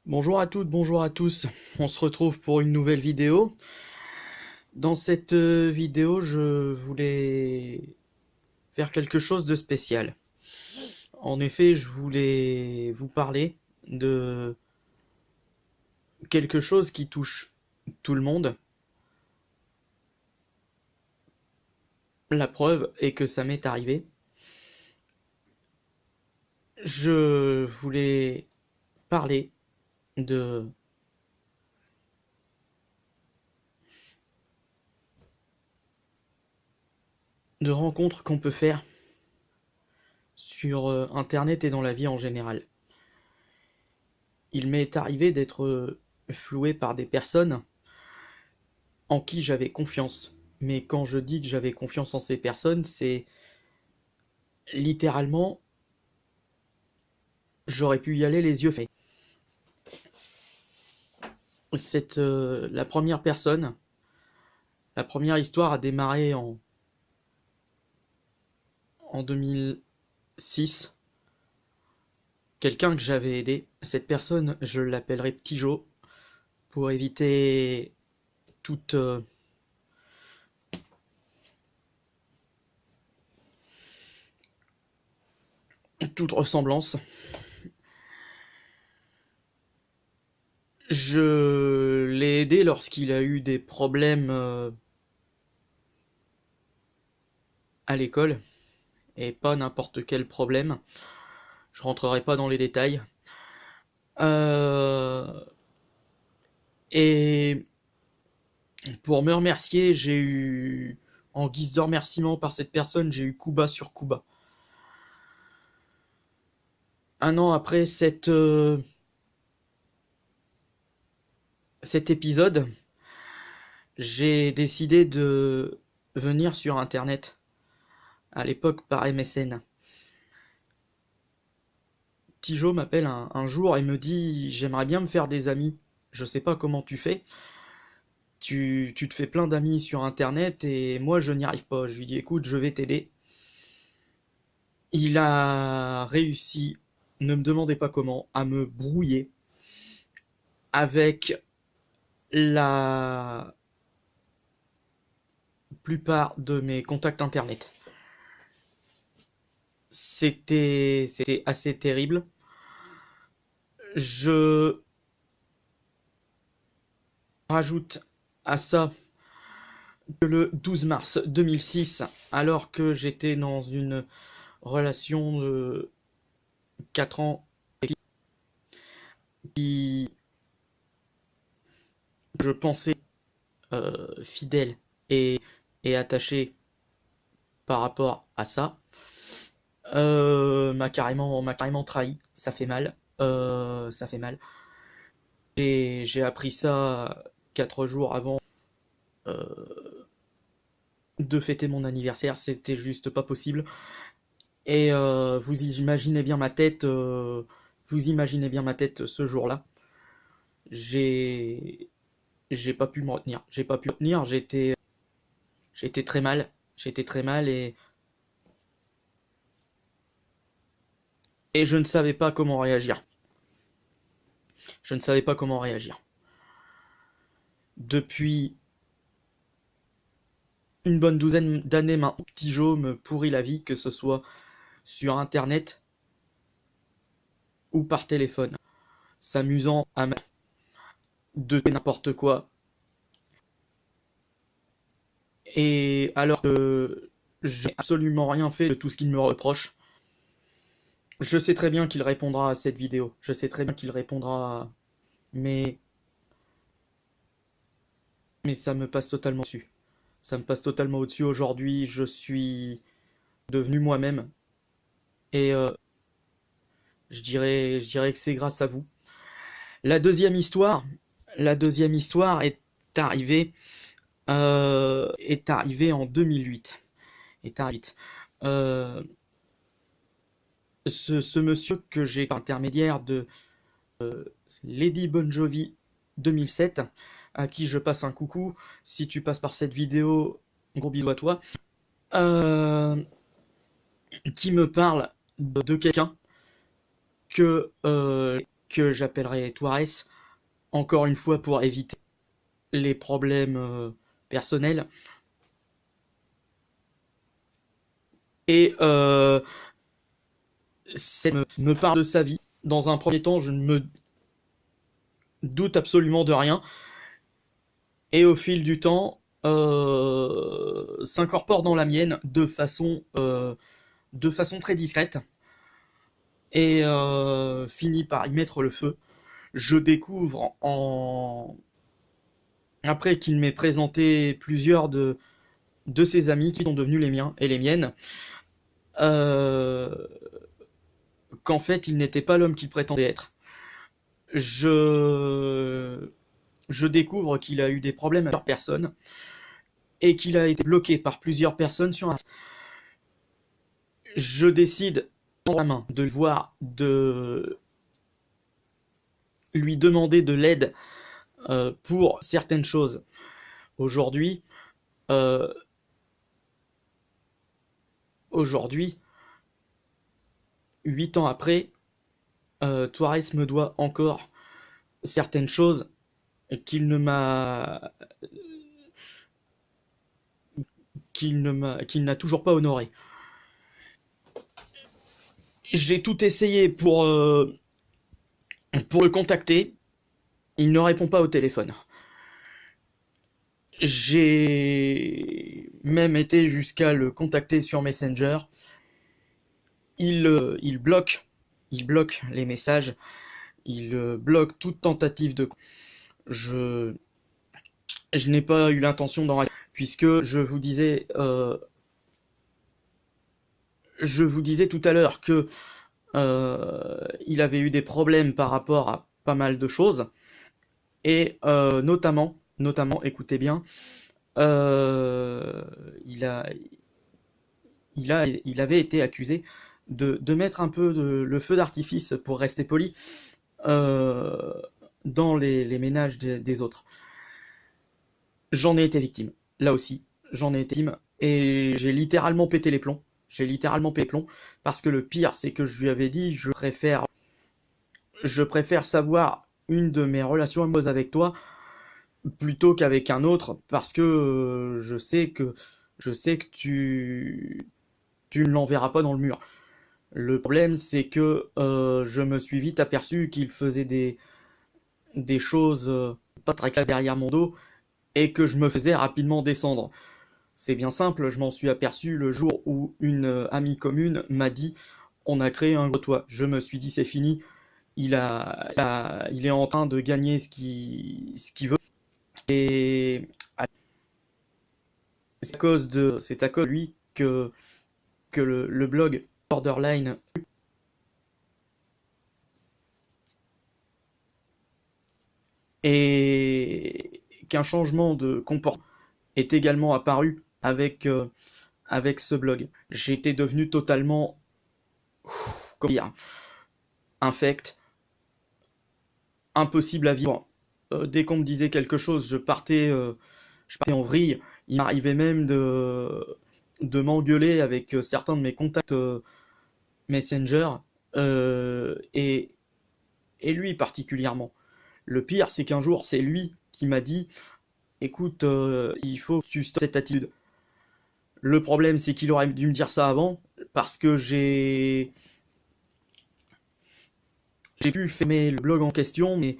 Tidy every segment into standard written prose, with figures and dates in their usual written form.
Bonjour à toutes, bonjour à tous. On se retrouve pour une nouvelle vidéo. Dans cette vidéo, je voulais faire quelque chose de spécial. En effet, je voulais vous parler de quelque chose qui touche tout le monde. La preuve est que ça m'est arrivé. Je voulais parler de rencontres qu'on peut faire sur Internet et dans la vie en général. Il m'est arrivé d'être floué par des personnes en qui j'avais confiance. Mais quand je dis que j'avais confiance en ces personnes, c'est littéralement, j'aurais pu y aller les yeux fermés. La première personne, la première histoire a démarré en 2006. Quelqu'un que j'avais aidé. Cette personne, je l'appellerai Petit Joe pour éviter toute toute ressemblance. Je l'ai aidé lorsqu'il a eu des problèmes à l'école, et pas n'importe quel problème. Je rentrerai pas dans les détails. Et pour me remercier, en guise de remerciement par cette personne, j'ai eu coup bas sur coup bas. Un an après cet épisode, j'ai décidé de venir sur Internet, à l'époque par MSN. Tijo m'appelle un jour et me dit: j'aimerais bien me faire des amis. Je sais pas comment tu fais. Tu te fais plein d'amis sur Internet et moi je n'y arrive pas. Je lui dis: écoute, je vais t'aider. Il a réussi, ne me demandez pas comment, à me brouiller avec la plupart de mes contacts Internet. C'était assez terrible. Je rajoute à ça que le 12 mars 2006, alors que j'étais dans une relation de 4 ans qui, je pensais, fidèle et attaché par rapport à ça, m'a carrément trahi. Ça fait mal. Ça fait mal. J'ai appris ça 4 jours avant de fêter mon anniversaire. C'était juste pas possible. Et vous imaginez bien ma tête ce jour-là. J'ai j'ai pas pu me retenir. J'ai pas pu me retenir. J'étais très mal. J'étais très mal et je ne savais pas comment réagir. Je ne savais pas comment réagir. Depuis une bonne douzaine d'années maintenant, Petit Joe me pourrit la vie, que ce soit sur Internet ou par téléphone, s'amusant à de n'importe quoi. Et alors que j'ai absolument rien fait de tout ce qu'il me reproche, je sais très bien qu'il répondra à cette vidéo. Je sais très bien qu'il répondra, mais ça me passe totalement au-dessus. Ça me passe totalement au-dessus aujourd'hui. Je suis devenu moi-même et je dirais que c'est grâce à vous. La deuxième histoire, est arrivée, en 2008. Est arrivée. Euh, ce monsieur que j'ai par intermédiaire de Lady Bon Jovi 2007, à qui je passe un coucou. Si tu passes par cette vidéo, gros bisous à toi. Qui me parle de quelqu'un que que j'appellerai Toires, encore une fois pour éviter les problèmes personnels. Et me parle de sa vie. Dans un premier temps, je ne me doute absolument de rien. Et au fil du temps, s'incorpore dans la mienne de façon très discrète. Et finit par y mettre le feu. Je découvre après qu'il m'ait présenté plusieurs de ses amis qui sont devenus les miens et les miennes, qu'en fait il n'était pas l'homme qu'il prétendait être. Je découvre qu'il a eu des problèmes avec plusieurs personnes et qu'il a été bloqué par plusieurs personnes sur un... Je décide dans la main de le voir, de lui demander de l'aide pour certaines choses. Aujourd'hui, 8 ans après, Toires me doit encore certaines choses qu'il n'a toujours pas honorées. J'ai tout essayé pour le contacter. Il ne répond pas au téléphone. J'ai même été jusqu'à le contacter sur Messenger. Il bloque les messages. Il bloque toute tentative de... Je n'ai pas eu l'intention d'en répondre, puisque je vous disais tout à l'heure que il avait eu des problèmes par rapport à pas mal de choses, et notamment, écoutez bien, il avait été accusé de mettre un peu le feu d'artifice, pour rester poli, dans les ménages des autres. J'en ai été victime. Là aussi, j'en ai été victime, et j'ai littéralement pété les plombs. Parce que le pire, c'est que je lui avais dit, je préfère savoir une de mes relations amoureuses avec toi plutôt qu'avec un autre, parce que je sais que tu ne l'enverras pas dans le mur. Le problème, c'est que je me suis vite aperçu qu'il faisait des choses pas très claires derrière mon dos, et que je me faisais rapidement descendre. C'est bien simple, je m'en suis aperçu le jour où une amie commune m'a dit « On a créé un gros toit ». Je me suis dit « C'est fini, il est en train de gagner ce qu'il veut ». Et c'est à cause de lui que le blog Borderline et qu'un changement de comportement est également apparu avec ce blog. J'étais devenu totalement, comment dire, infect, impossible à vivre. Dès qu'on me disait quelque chose, je partais en vrille. Il m'arrivait même de m'engueuler avec certains de mes contacts Messenger, et lui particulièrement. Le pire, c'est qu'un jour, c'est lui qui m'a dit « Écoute, il faut que tu stoppes cette attitude ». Le problème, c'est qu'il aurait dû me dire ça avant, parce que j'ai pu fermer le blog en question, mais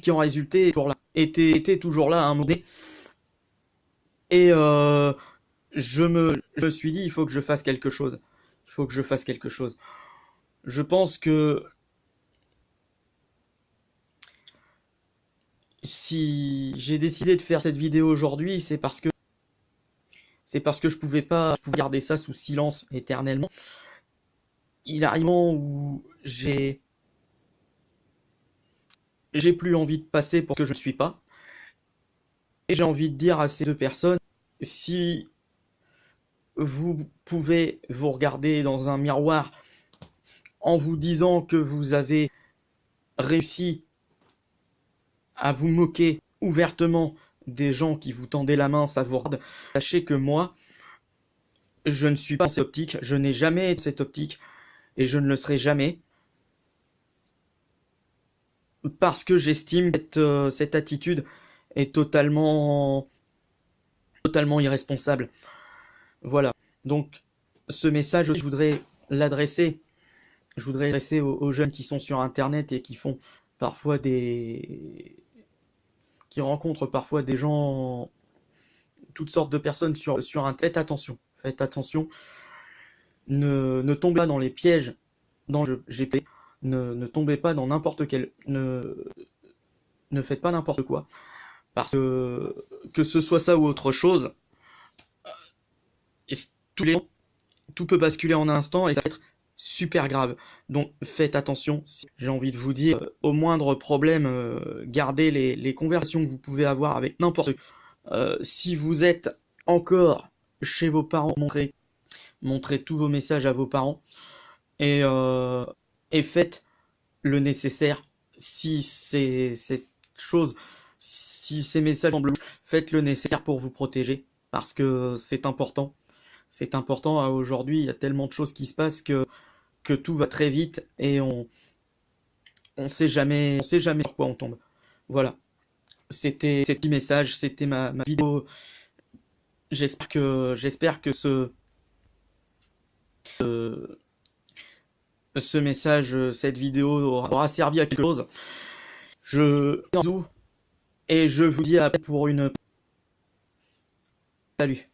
qui en résultait était toujours là à un moment donné. Et je me suis dit, il faut que je fasse quelque chose. Je pense que si j'ai décidé de faire cette vidéo aujourd'hui, c'est parce que je pouvais garder ça sous silence éternellement. Il arrive un moment où j'ai plus envie de passer pour ce que je ne suis pas. Et j'ai envie de dire à ces deux personnes, si vous pouvez vous regarder dans un miroir en vous disant que vous avez réussi à vous moquer ouvertement des gens qui vous tendaient la main, ça vous regarde, sachez que moi, je ne suis pas dans cette optique, je n'ai jamais été dans cette optique, et je ne le serai jamais. parce que j'estime que cette attitude est totalement irresponsable. Voilà. Donc, ce message, je voudrais l'adresser aux jeunes qui sont sur Internet et qui font parfois qui rencontrent parfois des gens, toutes sortes de personnes sur Internet. Faites attention. Ne tombez pas dans les pièges dans le GP. Ne tombez pas dans n'importe quel. Ne faites pas n'importe quoi. Parce que ce soit ça ou autre chose, tout peut basculer en un instant et ça va être super grave. Donc faites attention. J'ai envie de vous dire, au moindre problème, gardez les conversations que vous pouvez avoir avec n'importe qui. Si vous êtes encore chez vos parents, montrez tous vos messages à vos parents et faites le nécessaire. Si ces messages semblent, faites le nécessaire pour vous protéger parce que c'est important. C'est important. Aujourd'hui, il y a tellement de choses qui se passent que tout va très vite et on sait jamais sur quoi on tombe. Voilà. C'était ce petit message, c'était ma vidéo. J'espère que ce message, cette vidéo aura servi à quelque chose. Et je vous dis à pour une. Salut.